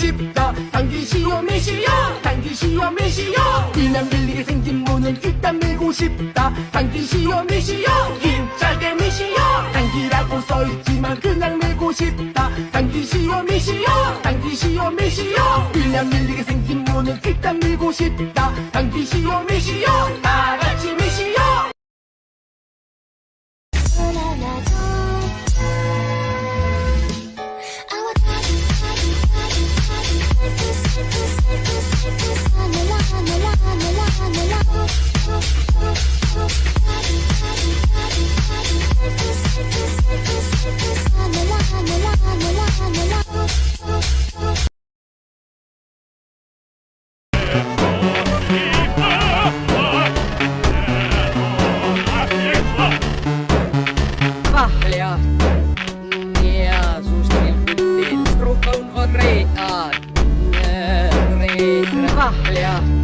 싶다. 당기시오 미시오 당기시오 미시오. 그냥 밀리게 생긴 문을 일단 밀고 싶다. 당기시오 미시오 힘차게 미시오. 당기라고 써있지만 그냥 밀고 싶다. 당기시오 미시오 당기시오 미시오. 그냥 밀리게 생긴 문을 일단 밀고 싶다. 당기시오 미시오 다같이 미시오. Vahlia, Jeesus tilpyttiin, rukoon on reitaat, vahlia.